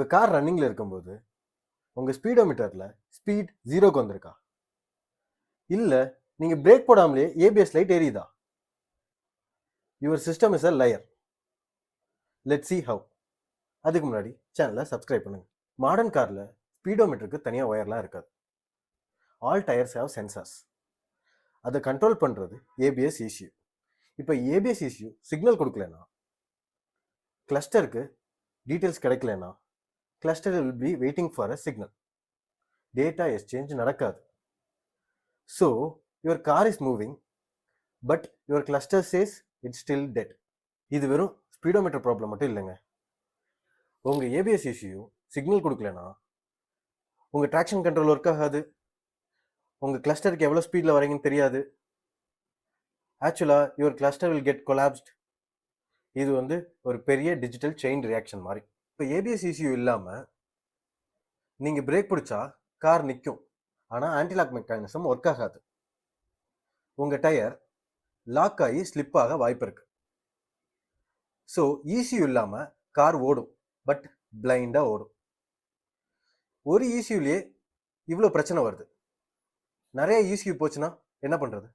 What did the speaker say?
உங்கள் கார் ரன்னிங்கில் இருக்கும்போது உங்கள் ஸ்பீடோமீட்டரில் ஸ்பீட் 0க்கு வந்திருக்கா? இல்லை நீங்கள் பிரேக் போடாமலே ஏபிஎஸ் லைட் எரியுதா? Your system is a liar. Let's see how. அதுக்கு முன்னாடி சேனலை சப்ஸ்கிரைப் பண்ணுங்க. மாடர்ன் காரில் ஸ்பீடோமீட்டருக்கு தனியாக ஒயர்லாம் இருக்காது. All tyres have sensors. அதை கண்ட்ரோல் பண்ணுறது ஏபிஎஸ் ECU. இப்போ ஏபிஎஸ் ECU சிக்னல் கொடுக்கலனா, கிளஸ்டருக்கு டீட்டெயில்ஸ் கிடைக்கலனா, cluster will be waiting for a signal. Data exchange நடக்காது. So your car is moving but your cluster says it's still dead. இது வெறும் speedometer problem மட்டும் இல்லைங்க. உங்கள் ஏபிஎஸ் ECU சிக்னல் கொடுக்கலனா உங்கள் ட்ராக்ஷன் கண்ட்ரோல் ஒர்க் ஆகாது. உங்கள் கிளஸ்டருக்கு எவ்வளோ ஸ்பீடில் வரீங்கன்னு தெரியாது. ஆக்சுவலாக your cluster will get collapsed. இது ஒரு பெரிய டிஜிட்டல் செயின் ரியாக்ஷன் மாதிரி. இப்போ ஏபிஎஸ் ECU இல்லாமல் நீங்கள் பிரேக் பிடிச்சா கார் நிற்கும், ஆனால் ஆன்டிலாக் மெக்கானிசம் ஒர்க் ஆகாது. உங்கள் டயர் லாக் ஆகி ஸ்லிப் ஆக வாய்ப்பு இருக்கு. ஸோ ECU இல்லாமல் கார் ஓடும், பட் பிளைண்டாக ஓடும். ஒரு ECUலேயே இவ்வளோ பிரச்சனை வருது. நிறைய ECU போச்சுன்னா என்ன பண்ணுறது?